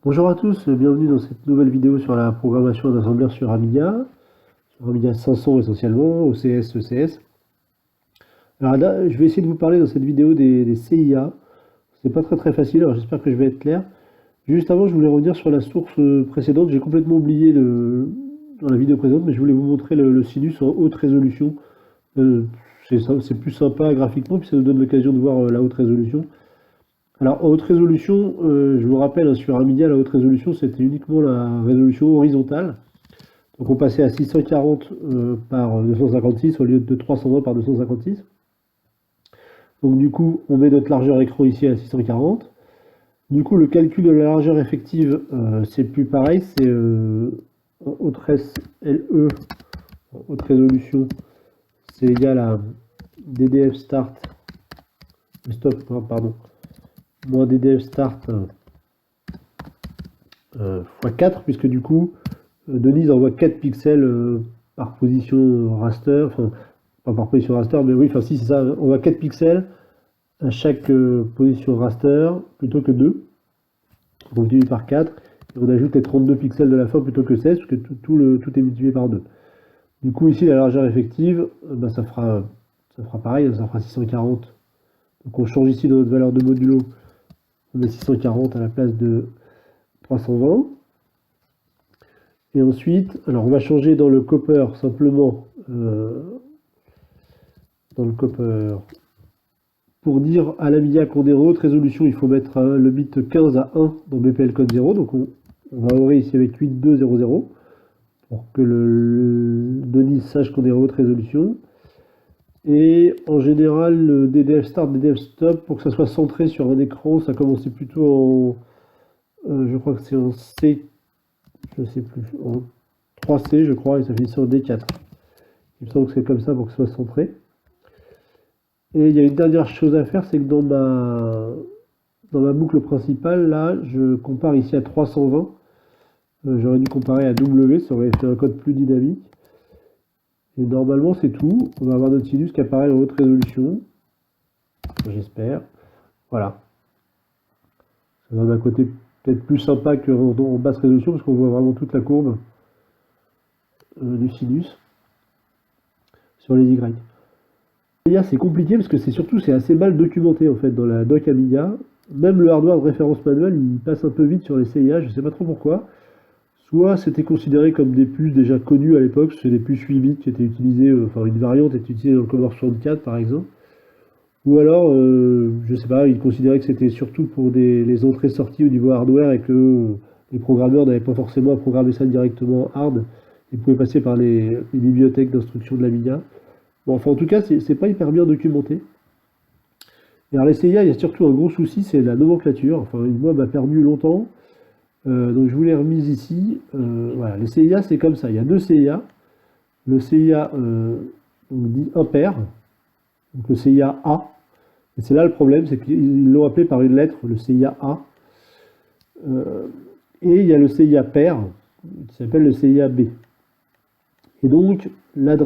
Bonjour à tous, bienvenue dans cette nouvelle vidéo sur la programmation d'assembleur sur Amiga 500 essentiellement, OCS, ECS. Alors là, je vais essayer de vous parler dans cette vidéo des CIA. C'est pas très facile, alors j'espère que je vais être clair. Juste avant, je voulais revenir sur la source précédente. J'ai complètement oublié dans la vidéo précédente, mais je voulais vous montrer le sinus en haute résolution. C'est plus sympa graphiquement, puis ça nous donne l'occasion de voir la haute résolution. Alors en haute résolution, je vous rappelle, hein, sur Amiga, la haute résolution, c'était uniquement la résolution horizontale. Donc on passait à 640 par 256 au lieu de 320 par 256. Donc du coup, on met notre largeur écran ici à 640. Du coup, le calcul de la largeur effective, c'est plus pareil, c'est haute LE, haute résolution, c'est égal à DDF start, stop, pardon, moins DDF start x 4, puisque du coup, Denise envoie 4 pixels par position raster, enfin, pas par position raster, mais oui, enfin si c'est ça, on voit 4 pixels à chaque position raster plutôt que 2. Donc divisé par 4, et on ajoute les 32 pixels de la fin plutôt que 16, parce que tout est multiplié par 2. Du coup, ici, la largeur effective, ça fera pareil, ça fera 640. Donc on change ici notre valeur de modulo, on met 640 à la place de 320. Et ensuite, alors on va changer dans le copper simplement, dans le copper, pour dire à l'Amiga qu'on est en haute résolution, il faut mettre le bit 15 à 1 dans BPL code 0. Donc on va ouvrir ici avec 8200 pour que le Denise sache qu'on est en haute résolution. Et en général, le DDF start, DDF stop, pour que ça soit centré sur un écran, ça commençait plutôt en, je crois que c'est en C, je sais plus, en 3C je crois, et ça finit sur D4. Il me semble que c'est comme ça pour que ce soit centré. Et il y a une dernière chose à faire, c'est que dans ma boucle principale, là, je compare ici à 320. J'aurais dû comparer à W, ça aurait fait un code plus dynamique. Et normalement, c'est tout. On va avoir notre sinus qui apparaît en haute résolution. J'espère. Voilà. Ça donne un côté peut-être plus sympa qu'en basse résolution, parce qu'on voit vraiment toute la courbe du sinus sur les Y. C'est compliqué parce que c'est assez mal documenté en fait dans la doc Amiga. Même le hardware de référence manuel, il passe un peu vite sur les CIA, je ne sais pas trop pourquoi. Soit c'était considéré comme des puces déjà connues à l'époque, c'est des puces 8 bits qui étaient utilisées, enfin une variante était utilisée dans le Commodore 64 par exemple. Ou alors, je sais pas, ils considéraient que c'était surtout pour les entrées-sorties au niveau hardware et que les programmeurs n'avaient pas forcément à programmer ça directement hard. Ils pouvaient passer par les bibliothèques d'instruction de l'Amiga. Bon, enfin, en tout cas, c'est pas hyper bien documenté. Et alors, les CIA, il y a surtout un gros souci, c'est la nomenclature. Enfin, moi, m'a perdu longtemps. Donc, je vous l'ai remise ici. Voilà, les CIA, c'est comme ça. Il y a deux CIA. Le CIA, on dit impair. Donc, le CIA A. Et c'est là le problème, c'est qu'ils l'ont appelé par une lettre, le CIA A. Et il y a le CIA pair, qui s'appelle le CIA B. Et donc, la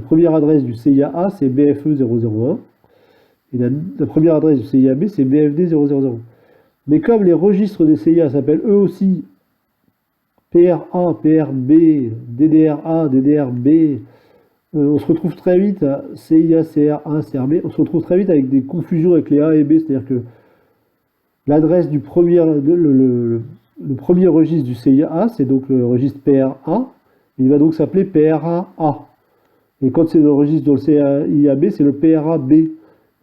première adresse du CIA A, c'est BFE001. Et la première adresse du CIA B, c'est BFD000. Mais comme les registres des CIA s'appellent eux aussi PRA, PRB, DDRA, DDRB, on se retrouve très vite à CIA, CRA, CRB, on se retrouve très vite avec des confusions avec les A et B, c'est-à-dire que l'adresse du premier, le premier registre du CIA, c'est donc le registre PRA, il va donc s'appeler PRA-A. Et quand c'est le registre dans le CIAB, c'est le PRA-B. Et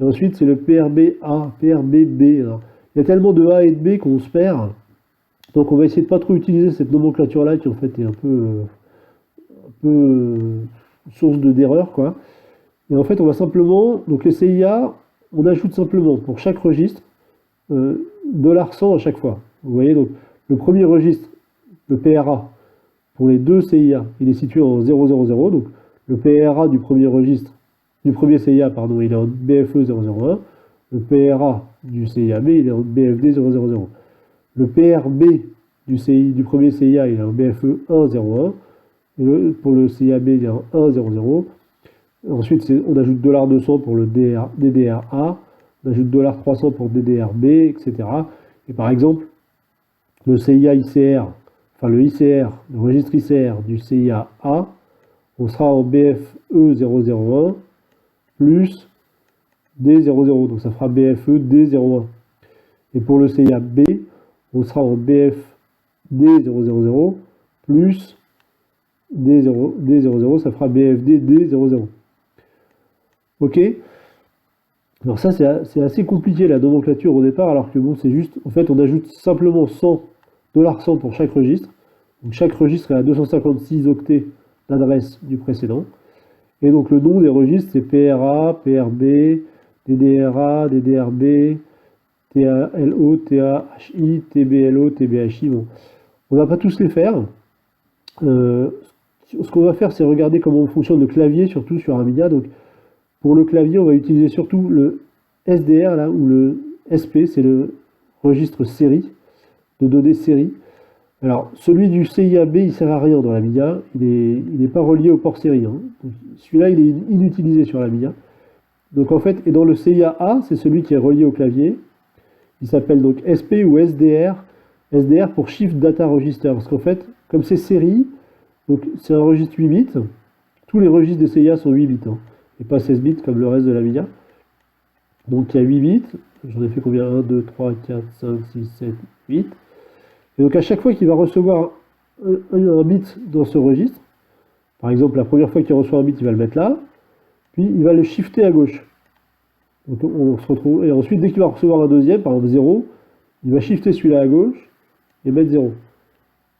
ensuite, c'est le PRB-A, PRB-B. Il y a tellement de A et de B qu'on se perd. Donc on va essayer de pas trop utiliser cette nomenclature-là qui en fait est un peu source d'erreur, quoi. Et en fait, on va simplement, donc les CIA, on ajoute simplement pour chaque registre $100 à chaque fois. Vous voyez, donc le premier registre, le PRA, pour les deux CIA, il est situé en 000, donc le PRA du premier registre, du premier CIA, pardon, il est en BFE 001, le PRA du CIA B, il est en BFD 000. Le PRB du premier CIA, il est en BFE 101, et pour le CIA B, il est en 100. Ensuite, on ajoute $200 pour le DDRA, on ajoute $300 pour DDRB, etc. Et par exemple, le CIA ICR, enfin le ICR, le registre ICR du CIA A, on sera en BFE 001 plus D00, donc ça fera BFE D01. Et pour le CIA B, on sera en BF D000 plus D00, ça fera BFD D00. Ok? Alors ça, c'est assez compliqué la nomenclature au départ, alors que bon, c'est juste, en fait, on ajoute simplement 100 $100 pour chaque registre. Donc chaque registre est à 256 octets d'adresse du précédent. Et donc le nom des registres, c'est PRA, PRB, DDRA, DDRB, TALO, TAHI, TBLO, TBHI. Bon, on va pas tous les faire. Ce qu'on va faire, c'est regarder comment fonctionne le clavier, surtout sur Amiga. Donc, pour le clavier, on va utiliser surtout le SDR, là, ou le SP, c'est le registre série, de données série. Alors, celui du CIAB, il ne sert à rien dans l'Amiga, il n'est pas relié au port série. Hein. Celui-là, il est inutilisé sur l'Amiga. Donc, en fait, et dans le CIA, c'est celui qui est relié au clavier. Il s'appelle donc SP ou SDR. SDR pour Shift Data Register. Parce qu'en fait, comme c'est série, donc c'est un registre 8 bits. Tous les registres de CIA sont 8 bits. Hein, et pas 16 bits comme le reste de l'Amiga. Donc il y a 8 bits. J'en ai fait combien? 1, 2, 3, 4, 5, 6, 7, 8. Et donc à chaque fois qu'il va recevoir un bit dans ce registre, par exemple la première fois qu'il reçoit un bit, il va le mettre là, puis il va le shifter à gauche. Donc on se retrouve, et ensuite dès qu'il va recevoir un deuxième, par exemple 0, il va shifter celui-là à gauche et mettre 0.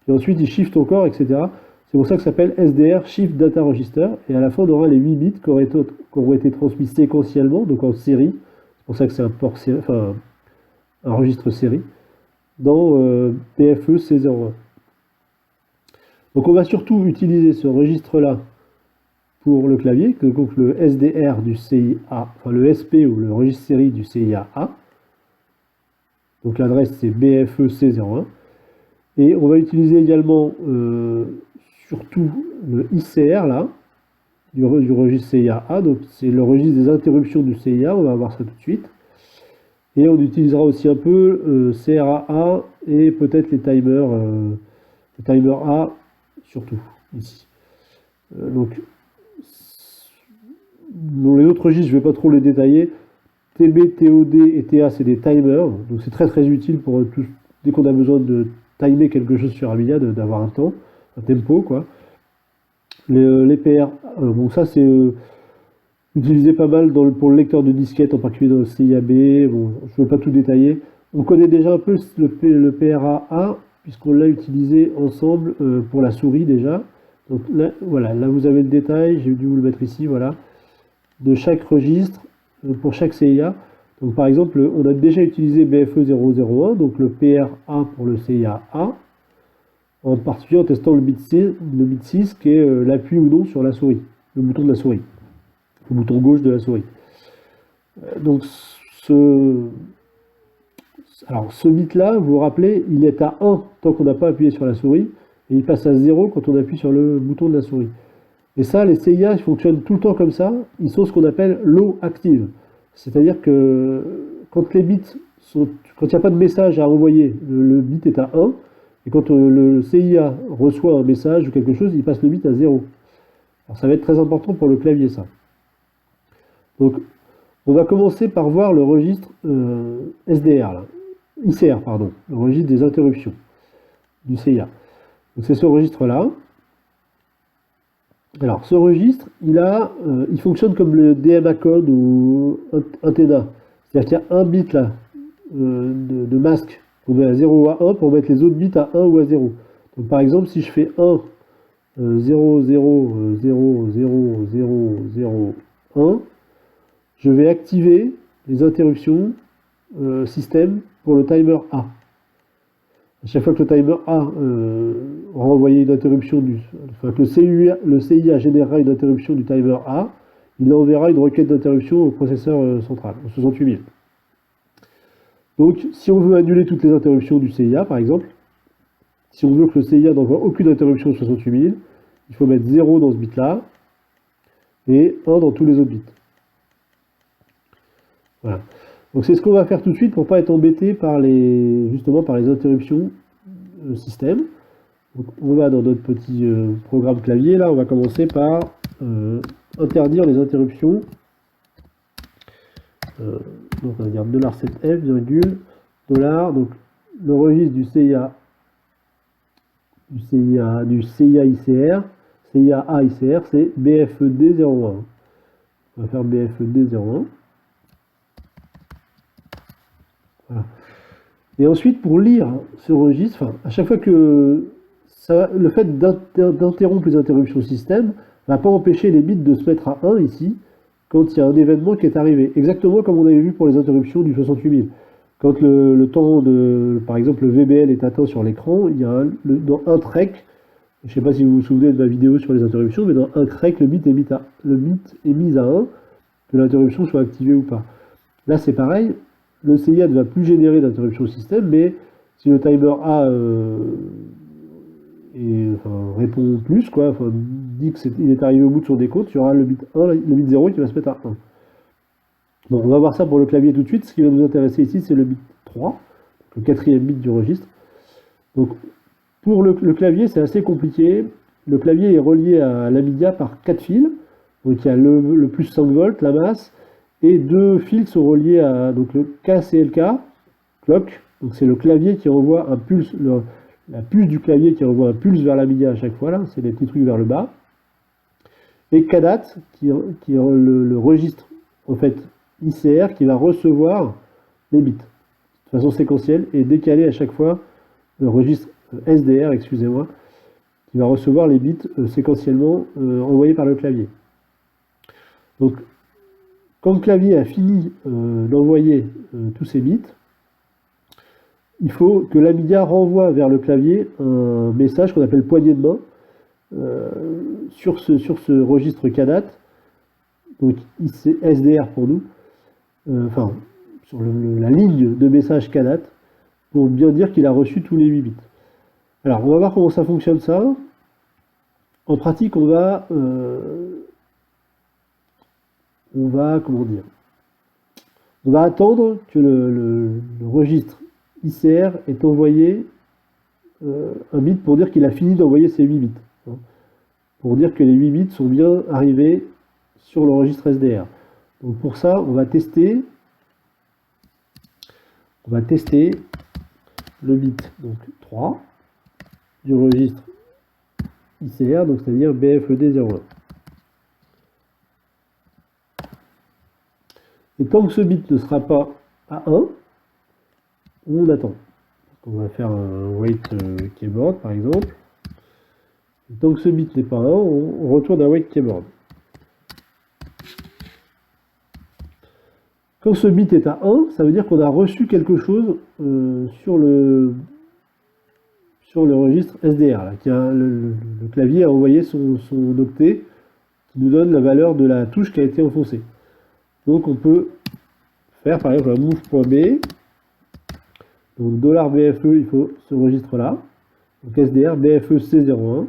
Et ensuite il shift encore, etc. C'est pour ça que ça s'appelle SDR, Shift Data Register, et à la fin on aura les 8 bits qui auraient été transmis séquentiellement, donc en série. C'est pour ça que c'est un port série, enfin un registre série, dans PFE C01. Donc on va surtout utiliser ce registre-là pour le clavier, donc le SDR du CIA, enfin le SP ou le registre série du CIA A. Donc l'adresse c'est BFE C01. Et on va utiliser également surtout le ICR là, du registre CIA A. Donc c'est le registre des interruptions du CIA, on va voir ça tout de suite. Et on utilisera aussi un peu CRA et peut-être les timers, le timer A surtout ici. Donc dans les autres registres, je ne vais pas trop les détailler. TB, TOD et TA, c'est des timers. Donc c'est très très utile pour tout, dès qu'on a besoin de timer quelque chose sur Amiga, d'avoir un temps, un tempo quoi. Les PR, bon ça c'est utilisé pas mal pour le lecteur de disquette, en particulier dans le CIAB. Bon, je ne vais pas tout détailler. On connaît déjà un peu le PRA, puisqu'on l'a utilisé ensemble pour la souris déjà. Donc là, voilà, là vous avez le détail, j'ai dû vous le mettre ici, voilà, de chaque registre pour chaque CIA. Donc par exemple, on a déjà utilisé BFE 001, donc le PRA pour le CIA A, en particulier en testant le bit 6 qui est l'appui ou non sur la souris, le bouton de la souris, le bouton gauche de la souris. Donc ce bit-là, vous vous rappelez, il est à 1 tant qu'on n'a pas appuyé sur la souris, et il passe à 0 quand on appuie sur le bouton de la souris. Et ça, les CIA, ils fonctionnent tout le temps comme ça, ils sont ce qu'on appelle low active. C'est-à-dire que quand les bits sont, quand il n'y a pas de message à envoyer, le bit est à 1, et quand le CIA reçoit un message ou quelque chose, il passe le bit à 0. Alors ça va être très important pour le clavier, ça. Donc, on va commencer par voir le registre SDR, là. ICR, pardon, le registre des interruptions du CIA. Donc c'est ce registre-là. Alors, ce registre, il fonctionne comme le DMA code ou Antenna. C'est-à-dire qu'il y a un bit là de masque qu'on met à 0 ou à 1 pour mettre les autres bits à 1 ou à 0. Donc par exemple, si je fais 1, 0, 0, 0, 0, 0, 0, 1, je vais activer les interruptions système pour le timer A. À chaque fois que le timer A aura envoyé une interruption que le CIA générera une interruption du timer A, il enverra une requête d'interruption au processeur central, au 68000. Donc, si on veut annuler toutes les interruptions du CIA, par exemple, si on veut que le CIA n'envoie aucune interruption au 68000, il faut mettre 0 dans ce bit-là et 1 dans tous les autres bits. Voilà. Donc c'est ce qu'on va faire tout de suite pour ne pas être embêté justement par les interruptions système. Donc, on va dans notre petit programme clavier, là on va commencer par interdire les interruptions. Donc on va dire $7f, virgule, $, donc le registre du CIA ICR, CIA A ICR, c'est BFED01. On va faire BFED01. Voilà. Et ensuite, pour lire ce registre, enfin, à chaque fois que le fait d'interrompre les interruptions système ne va pas empêcher les bits de se mettre à 1 ici, quand il y a un événement qui est arrivé. Exactement comme on avait vu pour les interruptions du 68000. Quand le temps de, par exemple, le VBL est atteint sur l'écran, il y a dans un trek, je ne sais pas si vous vous souvenez de ma vidéo sur les interruptions, mais dans un trek, le bit est mis à 1, que l'interruption soit activée ou pas. Là, c'est pareil, le CIA ne va plus générer d'interruption système, mais si le timer A répond plus, quoi, dit qu'il est arrivé au bout de son décompte, il y aura le bit 1, le bit 0 qui va se mettre à 1. Bon, on va voir ça pour le clavier tout de suite. Ce qui va nous intéresser ici, c'est le bit 3, le 4e bit du registre. Donc, pour le clavier, c'est assez compliqué. Le clavier est relié à l'Amidia par 4 fils. Donc, il y a le plus 5 volts, la masse, et 2 fils sont reliés à donc le KCLK, clock. Donc, c'est le clavier qui envoie un pulse, la puce du clavier qui envoie un pulse vers l'Amidia à chaque fois, là, c'est des petits trucs vers le bas. Et CADAT, qui est le registre, en fait, ICR, qui va recevoir les bits de façon séquentielle et décaler à chaque fois le registre SDR, excusez-moi, qui va recevoir les bits séquentiellement envoyés par le clavier. Donc, quand le clavier a fini d'envoyer tous ces bits, il faut que l'Amidia renvoie vers le clavier un message qu'on appelle poignée de main sur ce registre CADAT, donc SDR pour nous, sur la ligne de message CADAT, pour bien dire qu'il a reçu tous les 8 bits. Alors, on va voir comment ça fonctionne ça. En pratique, on va attendre que le registre ICR ait envoyé un bit pour dire qu'il a fini d'envoyer ses 8 bits. Hein, pour dire que les 8 bits sont bien arrivés sur le registre SDR. Donc pour ça, on va tester le bit donc 3 du registre ICR, donc c'est-à-dire BFED01. Et tant que ce bit ne sera pas à 1, on attend. On va faire un wait keyboard par exemple. Et tant que ce bit n'est pas à 1, on retourne à wait keyboard. Quand ce bit est à 1, ça veut dire qu'on a reçu quelque chose sur le registre SDR. Là, le clavier a envoyé son octet qui nous donne la valeur de la touche qui a été enfoncée. Donc on peut faire par exemple un move.b. Donc $BFE, il faut ce registre-là. Donc SDR BFEC01.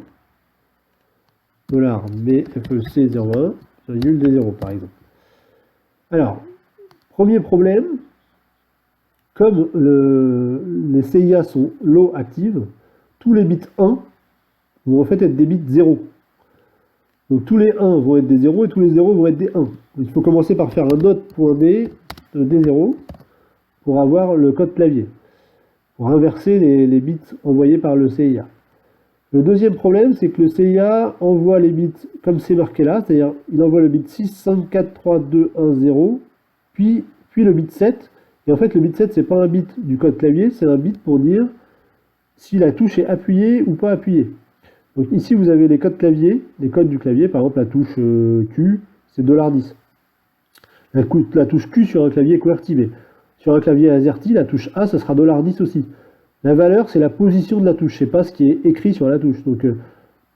$BFEC01, virgule D0 par exemple. Alors, premier problème, comme les CIA sont low actives, tous les bits 1 vont en fait être des bits 0. Donc tous les 1 vont être des 0 et tous les 0 vont être des 1. Donc, il faut commencer par faire un note.b de D0 pour avoir le code clavier, pour inverser les bits envoyés par le CIA. Le deuxième problème, c'est que le CIA envoie les bits comme c'est marqué là, c'est-à-dire il envoie le bit 6, 5, 4, 3, 2, 1, 0, puis le bit 7. Et en fait, le bit 7, c'est pas un bit du code clavier, c'est un bit pour dire si la touche est appuyée ou pas appuyée. Donc ici, vous avez les codes clavier, les codes du clavier, par exemple la touche Q, c'est $10. La touche Q sur un clavier QWERTY. Sur un clavier AZERTY, la touche A, ça sera $10 aussi. La valeur, c'est la position de la touche, c'est pas ce qui est écrit sur la touche. Donc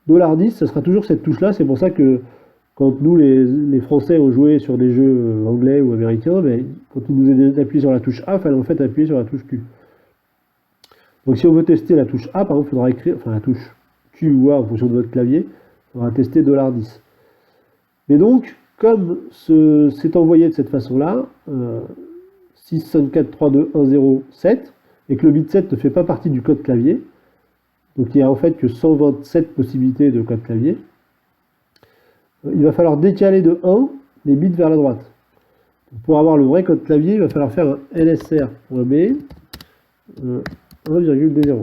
$10, ça sera toujours cette touche-là. C'est pour ça que quand nous, les Français, ont joué sur des jeux anglais ou américains, ben, quand ils nous aidaient d'appuyer sur la touche A, il fallait en fait appuyer sur la touche Q. Donc si on veut tester la touche A, par exemple, il faudra écrire, enfin la touche Q ou A en fonction de votre clavier, il faudra tester $10. Mais donc, comme c'est envoyé de cette façon-là, 6, 5, 4, 3, 2, 1, 0, 7, et que le bit 7 ne fait pas partie du code clavier, Donc il n'y a en fait que 127 possibilités de code clavier. Il va falloir décaler de 1 les bits vers la droite. Donc, pour avoir le vrai code clavier, il va falloir faire un lsr.b 1,d0.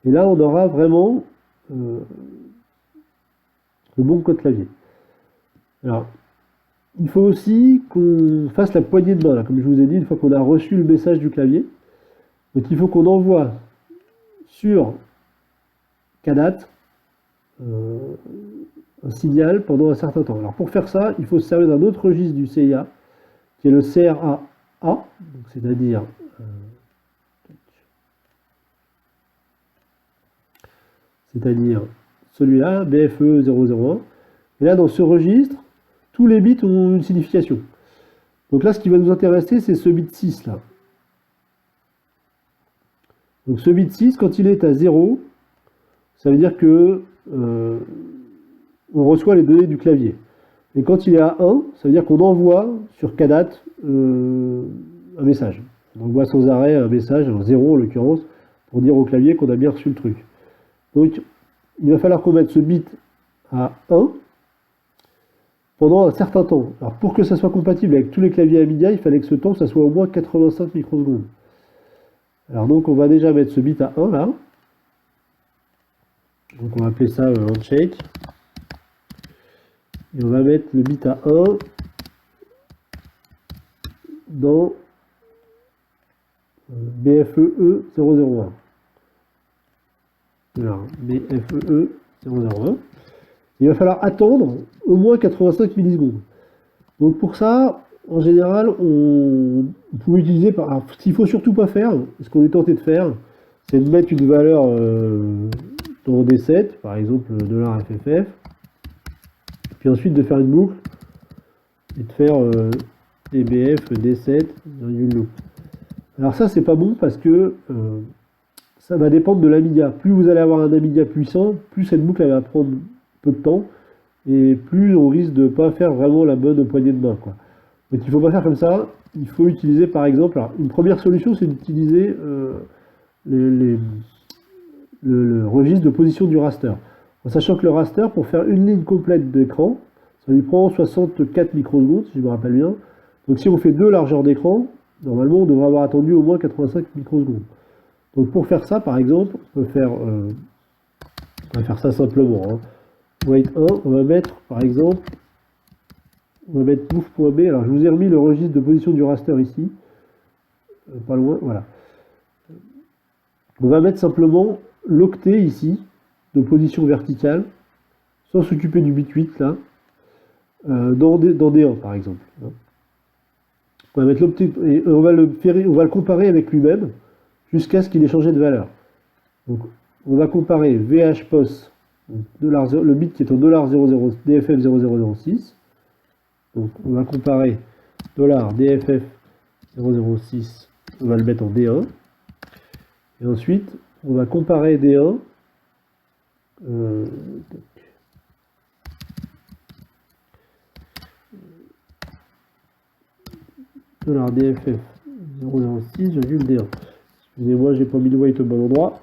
Et là, on aura vraiment le bon code clavier. Alors, il faut aussi qu'on fasse la poignée de main, là, comme je vous ai dit, une fois qu'on a reçu le message du clavier. Donc il faut qu'on envoie sur KDAT un signal pendant un certain temps. Alors pour faire ça, il faut se servir d'un autre registre du CIA, qui est le CRA-A, c'est-à-dire celui-là, BFE 001. Et là, dans ce registre, tous les bits ont une signification. Donc là, ce qui va nous intéresser, c'est ce bit 6 là. Donc ce bit 6, quand il est à 0, ça veut dire que on reçoit les données du clavier. Et quand il est à 1, ça veut dire qu'on envoie sur KDAT un message. On envoie sans arrêt un message, un 0 en l'occurrence, pour dire au clavier qu'on a bien reçu le truc. Donc il va falloir qu'on mette ce bit à 1 pendant un certain temps. Alors pour que ça soit compatible avec tous les claviers Amiga, il fallait que ce temps, ça soit au moins 85 microsecondes. Alors donc on va déjà mettre ce bit à 1 là. Donc on va appeler ça handshake. Et on va mettre le bit à 1 dans BFEE 001. Alors, BFEE 001. Il va falloir attendre au moins 85 millisecondes. Donc pour ça, en général, on peut utiliser... Alors, ce qu'il ne faut surtout pas faire, ce qu'on est tenté de faire, c'est de mettre une valeur dans D7, par exemple $FFF, puis ensuite de faire une boucle et de faire dbf D7, loop. Alors ça, c'est pas bon parce que ça va dépendre de l'Amiga. Plus vous allez avoir un Amiga puissant, plus cette boucle elle va prendre peu de temps et plus on risque de ne pas faire vraiment la bonne poignée de main, quoi. Donc il ne faut pas faire comme ça. Il faut utiliser par exemple, alors, une première solution, c'est d'utiliser le registre de position du raster. En sachant que le raster, pour faire une ligne complète d'écran, ça lui prend 64 microsecondes, si je me rappelle bien. Donc si on fait deux largeurs d'écran, normalement on devrait avoir attendu au moins 85 microsecondes. Donc pour faire ça, par exemple, on va faire ça simplement. Hein. Wait 1, on va mettre par exemple, on va mettre move.b. Alors je vous ai remis le registre de position du raster ici, pas loin, voilà. On va mettre simplement l'octet ici, de position verticale, sans s'occuper du bit 8 là, dans D1 par exemple. On va mettre l'octet et on va le comparer avec lui-même jusqu'à ce qu'il ait changé de valeur. Donc on va comparer VHPOS, le bit qui est en $00 DFF 0006. Donc on va comparer $DFF 006, on va le mettre en D1. Et ensuite, on va comparer D1 $DFF 006,D1. Excusez-moi, j'ai pas mis le weight au bon endroit.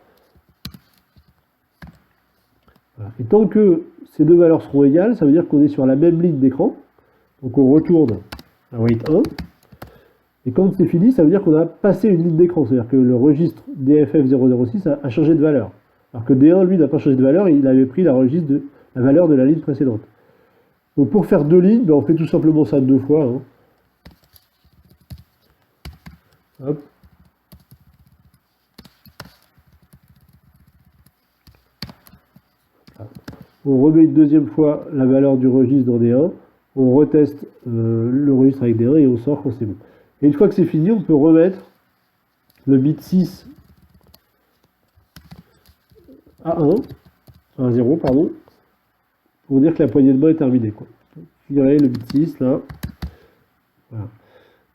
Voilà. Et tant que ces deux valeurs seront égales, ça veut dire qu'on est sur la même ligne d'écran. Donc on retourne à weight 1. Et quand c'est fini, ça veut dire qu'on a passé une ligne d'écran. C'est-à-dire que le registre DFF 006 a changé de valeur. Alors que D1, lui, n'a pas changé de valeur, il avait pris la valeur de la ligne précédente. Donc pour faire deux lignes, ben on fait tout simplement ça deux fois. Hein. Hop. On remet une deuxième fois la valeur du registre dans D1, on reteste le registre avec D1 et on sort quand c'est bon. Et une fois que c'est fini, on peut remettre le bit 6 à 1, à 0, pardon, pour dire que la poignée de main est terminée. Quoi. Virer le bit 6 là, voilà,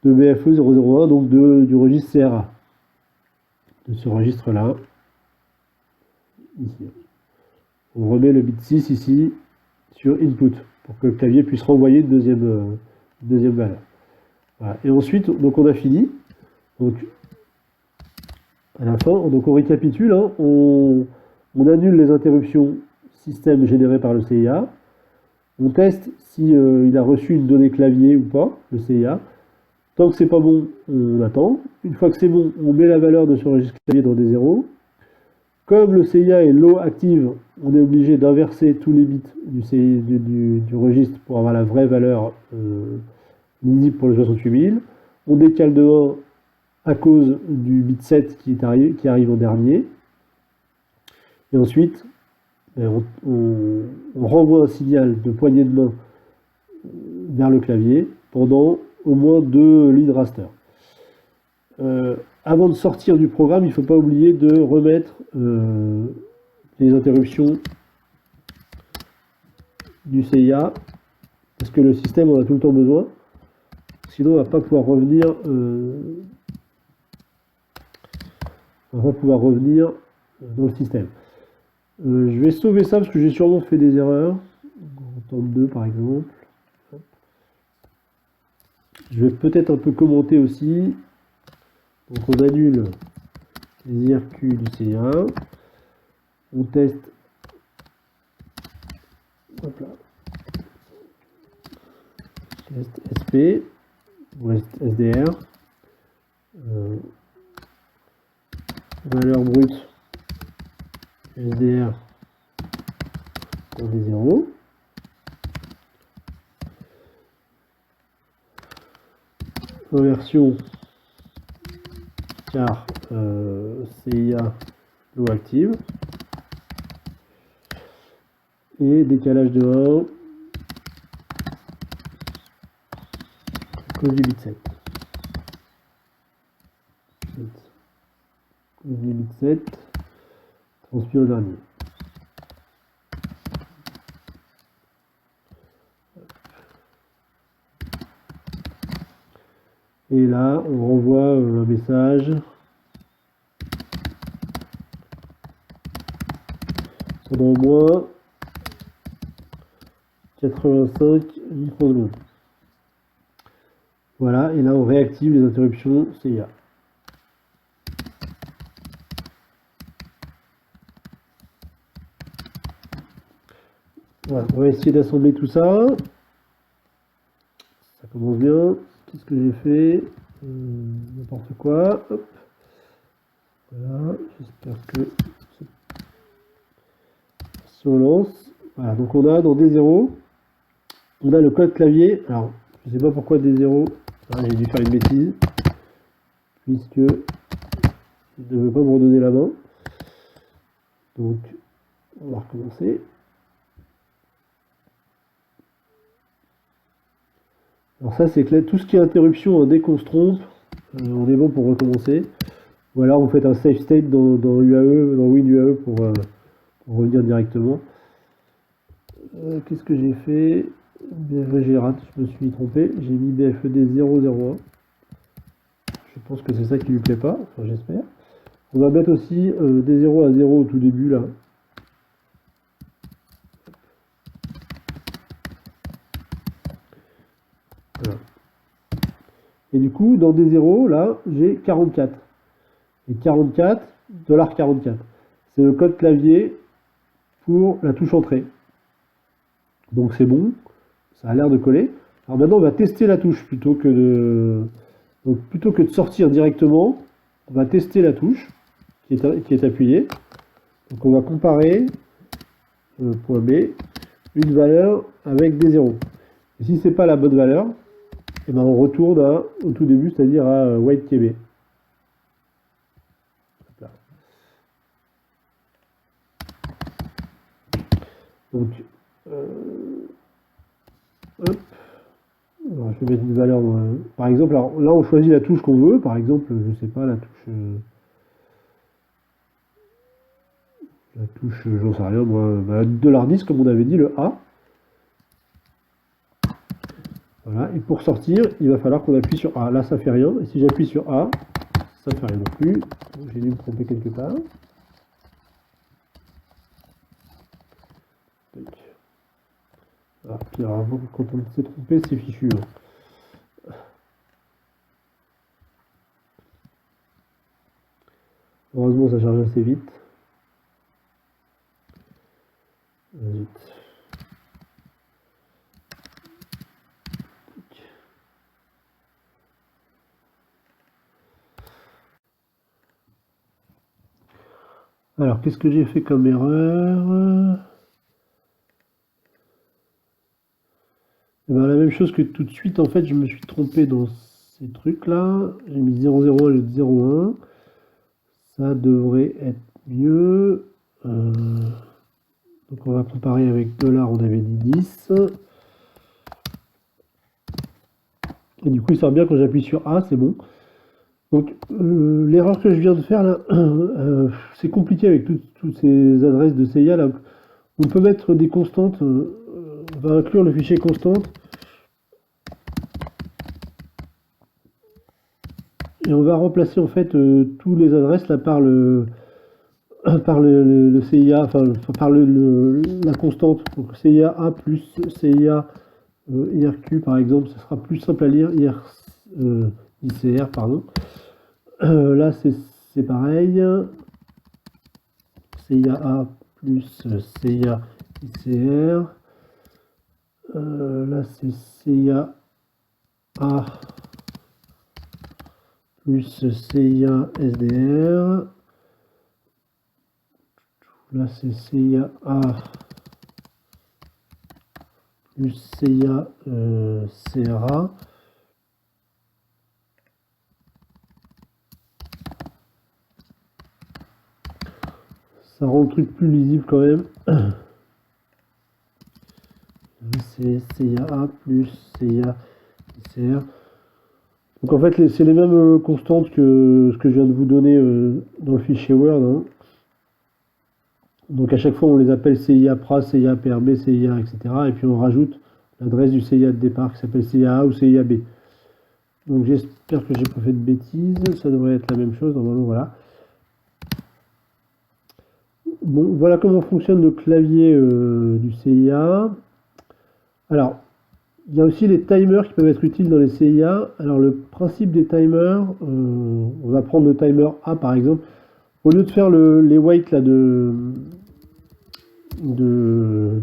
de BFE 001, donc du registre CRA, de ce registre là, ici. On remet le bit 6 ici sur input pour que le clavier puisse renvoyer une deuxième valeur. Voilà. Et ensuite, donc on a fini. Donc, à la fin. Donc on récapitule, hein, on annule les interruptions système générées par le CIA. On teste si il a reçu une donnée clavier ou pas, le CIA. Tant que c'est pas bon, on attend. Une fois que c'est bon, on met la valeur de ce registre clavier dans des zéros. Comme le CIA est low active, on est obligé d'inverser tous les bits du registre pour avoir la vraie valeur lisible pour le 68000. On décale de 1 à cause du bit 7 qui arrive en dernier. Et ensuite, on renvoie un signal de poignée de main vers le clavier pendant au moins 2 lead raster. Avant de sortir du programme, il ne faut pas oublier de remettre les interruptions du CIA, parce que le système en a tout le temps besoin. Sinon, on ne va pas pouvoir revenir. Dans le système. Je vais sauver ça parce que j'ai sûrement fait des erreurs. On tente 2 par exemple. Je vais peut-être un peu commenter aussi. Donc on annule les IRQ du CIA. On teste. Hop là. Test SP ou SDR. Valeur brute SDR dans des zéros. Conversion car CIA low active. Et décalage de 1 à cause du bit 7. Cause du bit 7 transmis au dernier. Et là, on renvoie un message pendant au moins 85 microsecondes. Voilà, et là on réactive les interruptions CIA. Voilà, on va essayer d'assembler tout ça. Ça commence bien. Qu'est-ce que j'ai fait? N'importe quoi. Hop. Voilà, j'espère que si on lance. Voilà, donc on a dans D0, on a le code clavier. Alors, je ne sais pas pourquoi D0. Ah, j'ai dû faire une bêtise. Puisque il ne veut pas me redonner la main. Donc, on va recommencer. Alors ça, c'est que tout ce qui est interruption, dès qu'on se trompe, on est bon pour recommencer. Ou alors vous faites un save state dans UAE, dans WinUAE pour revenir directement. Qu'est-ce que j'ai fait? BFG rate, je me suis trompé. J'ai mis BFED 001. Je pense que c'est ça qui lui plaît pas, enfin j'espère. On va mettre aussi des 0 à 0 au tout début là. Voilà. Et du coup, dans des 0, là, j'ai 44. Et 44, $44. C'est le code clavier pour la touche entrée. Donc c'est bon, ça a l'air de coller. Alors maintenant, on va tester la touche plutôt que de sortir directement. On va tester la touche qui est appuyée. Donc on va comparer, point B, une valeur avec des zéros. Et si c'est pas la bonne valeur, et ben on retourne au tout début, c'est-à-dire à wait KB. Donc, hop. Alors, je vais mettre une valeur. Par exemple, alors, là on choisit la touche qu'on veut. Par exemple, je sais pas, la touche, j'en sais rien, moi, $10 comme on avait dit, le A. Voilà, et pour sortir, il va falloir qu'on appuie sur A. Là, ça fait rien. Et si j'appuie sur A, ça ne fait rien non plus. J'ai dû me tromper quelque part. Alors, puis alors, quand on s'est trompé, c'est fichu. Hein. Heureusement, ça charge assez vite. Vite. Alors, qu'est-ce que j'ai fait comme erreur? Eh ben, la même chose que tout de suite, en fait, je me suis trompé dans ces trucs-là. J'ai mis 0,01 au lieu de 0,1. Ça devrait être mieux. Donc, on va comparer avec $, on avait dit 10. Et du coup, il sort bien quand j'appuie sur A, c'est bon. Donc, l'erreur que je viens de faire là, c'est compliqué avec toutes ces adresses de CIA là. On peut mettre des constantes, on va inclure le fichier constante. Et on va remplacer en fait tous les adresses là par le CIA, enfin par la constante. Donc CIA A plus CIA IRQ par exemple, ce sera plus simple à lire. ICR, pardon. Là c'est pareil. CIA A plus CIA ICR. Là c'est CIA A plus CIA SDR. Là c'est CIA A plus CIA CRA. Ça rend le truc plus lisible quand même. C'est CIA A plus CIA ICR. Donc en fait, c'est les mêmes constantes que ce que je viens de vous donner dans le fichier Word. Hein. Donc à chaque fois, on les appelle CIA PRA, CIA PRB, CIA, etc. Et puis on rajoute l'adresse du CIA de départ qui s'appelle CIA A ou CIA B. Donc j'espère que j'ai pas fait de bêtises. Ça devrait être la même chose. Normalement, voilà. Bon, voilà comment fonctionne le clavier du CIA. Alors, il y a aussi les timers qui peuvent être utiles dans les CIA. Alors, le principe des timers, on va prendre le timer A par exemple. Au lieu de faire les waits là de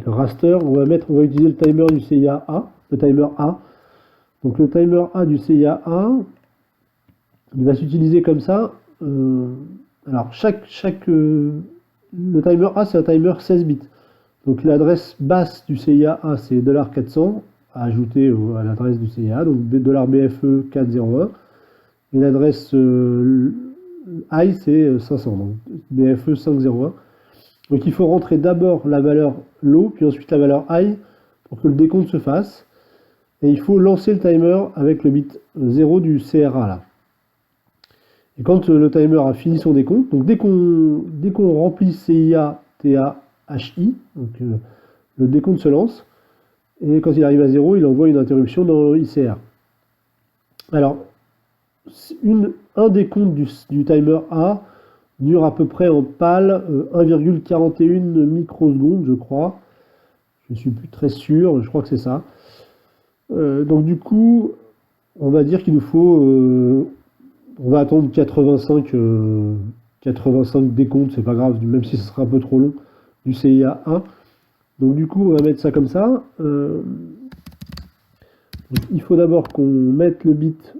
raster, on va utiliser le timer du CIA A, le timer A. Donc, le timer A du CIA A, il va s'utiliser comme ça. Alors, le timer A, c'est un timer 16 bits. Donc l'adresse basse du CIA A, c'est $400 à ajouter à l'adresse du CIA, donc $BFE 401. Et l'adresse high, c'est 500, donc BFE 501. Donc il faut rentrer d'abord la valeur low, puis ensuite la valeur high, pour que le décompte se fasse. Et il faut lancer le timer avec le bit 0 du CRA là. Et quand le timer a fini son décompte, donc dès qu'on remplit CIA TA HI, donc le décompte se lance, et quand il arrive à 0, il envoie une interruption dans ICR. Alors, un décompte du timer A dure à peu près en PAL 1,41 microsecondes, je crois. Je ne suis plus très sûr, je crois que c'est ça. Donc du coup, on va dire qu'il nous faut... on va attendre 85 décomptes, c'est pas grave, même si ce sera un peu trop long, du CIA 1. Donc du coup, on va mettre ça comme ça. Il faut d'abord qu'on mette le bit,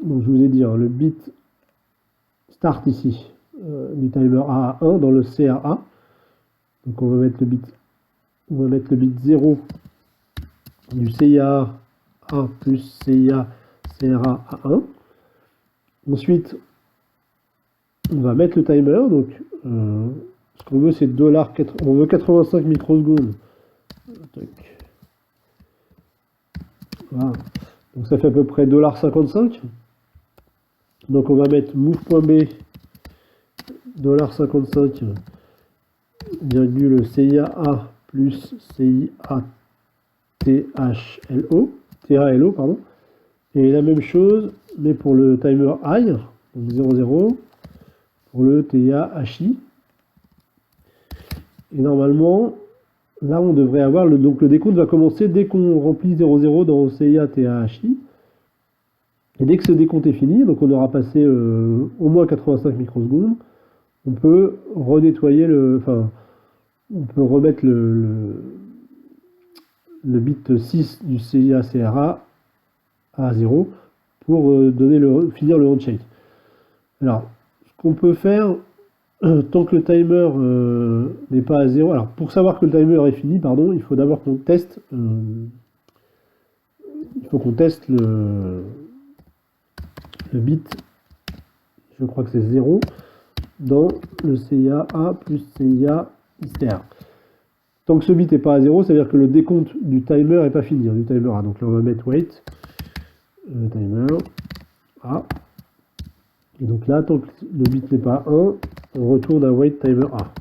donc je vous ai dit, hein, le bit start ici, du timer A à 1 dans le CRA. Donc on va mettre le bit 0 du CIA A plus CIA CRA à 1. Ensuite, on va mettre le timer, donc ce qu'on veut c'est on veut 85 microsecondes. Voilà. Donc ça fait à peu près $55. Donc on va mettre move.b $55 virgule CIA plus CIA THLO, pardon. Et la même chose, mais pour le timer high, donc 00, pour le TIA-HI. Et normalement, là on devrait avoir, donc le décompte va commencer dès qu'on remplit 00 dans CIA TIA-HI. Et dès que ce décompte est fini, donc on aura passé au moins 85 microsecondes, on peut renettoyer enfin, on peut remettre le bit 6 du CIA-CRA à 0 pour finir le handshake. Alors, ce qu'on peut faire, tant que le timer n'est pas à 0, alors pour savoir que le timer est fini, pardon, il faut d'abord qu'on teste, le bit, je crois que c'est 0, dans le CIA A plus CIA ICR. Tant que ce bit n'est pas à 0, ça veut dire que le décompte du timer n'est pas fini, du timer A. Donc là, on va mettre wait, timer A. Et donc là, tant que le bit n'est pas 1, on retourne à wait timer A.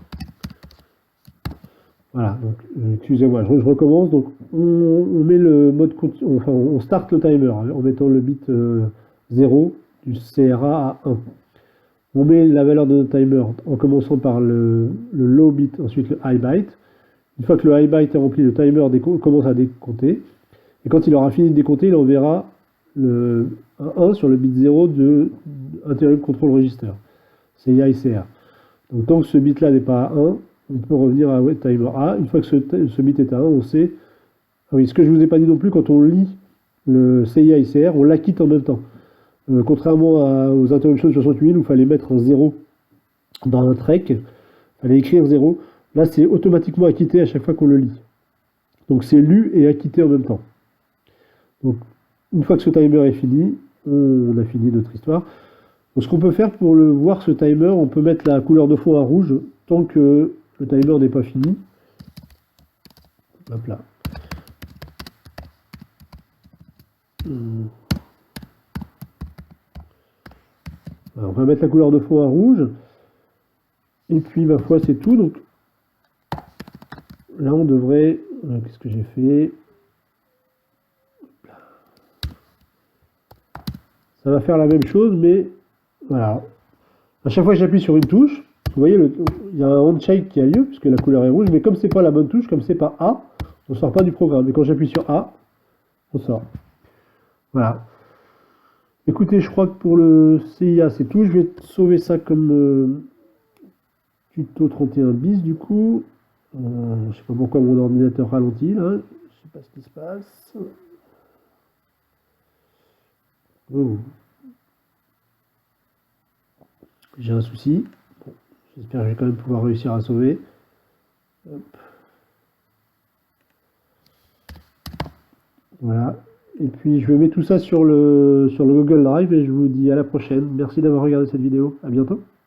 Voilà, donc excusez-moi, je recommence. Donc on met le mode continu, enfin on start le timer en mettant le bit 0 du CRA à 1. On met la valeur de notre timer en commençant par le low bit, ensuite le high byte. Une fois que le high byte est rempli, le timer commence à décompter. Et quand il aura fini de décompter, il enverra un 1 sur le bit 0 de Interim Control Register, CIA-ICR. Donc tant que ce bit-là n'est pas à 1, on peut revenir à timer A. Une fois que ce bit est à 1, on sait... Ah oui, ce que je ne vous ai pas dit non plus, quand on lit le CIA-ICR, on l'acquitte en même temps. Contrairement aux interruptions de 68 000 où il fallait mettre un 0 dans un trek, il fallait écrire 0. Là, c'est automatiquement acquitté à chaque fois qu'on le lit. Donc c'est lu et acquitté en même temps. Donc, une fois que ce timer est fini, on a fini notre histoire. Donc, ce qu'on peut faire pour voir ce timer, on peut mettre la couleur de fond à rouge tant que le timer n'est pas fini. Hop là. Alors, on va mettre la couleur de fond à rouge. Et puis, ma foi, c'est tout. Donc, là, on devrait... Qu'est-ce que j'ai fait? Ça va faire la même chose, mais voilà. À chaque fois que j'appuie sur une touche, vous voyez, il y a un handshake qui a lieu, puisque la couleur est rouge, mais comme c'est pas la bonne touche, comme c'est pas A, on ne sort pas du programme. Et quand j'appuie sur A, on sort. Voilà. Écoutez, je crois que pour le CIA, c'est tout. Je vais sauver ça comme tuto 31 bis, du coup. Je sais pas pourquoi mon ordinateur ralentit, là. Je sais pas ce qui se passe. Oh. J'ai un souci. Bon, j'espère que je vais quand même pouvoir réussir à sauver. Hop. Voilà. Et puis je mets tout ça sur le Google Drive et je vous dis à la prochaine. Merci d'avoir regardé cette vidéo. À bientôt.